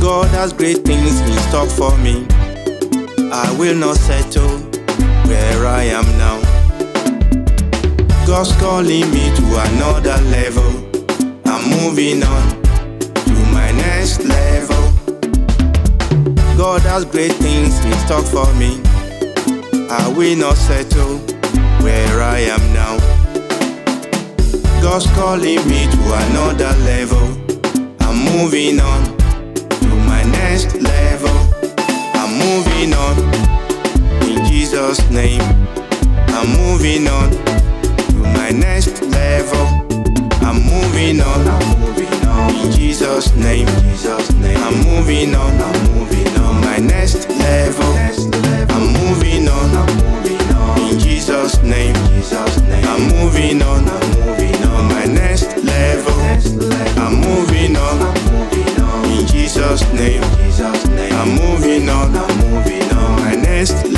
God has great things in stock for me. I will not settle where I am now. God's calling me to another level. I'm moving on to my next level. God has great things in stock for me. I will not settle where I am now. God's calling me to another level. I'm moving on to my next level. I'm moving on in Jesus' name. I'm moving on to my next level. I'm moving on in Jesus' name. I'm moving on my next level. I'm moving on in Jesus' name. I'm moving on my next level. I'm moving on in Jesus' name. I'm moving on my next level.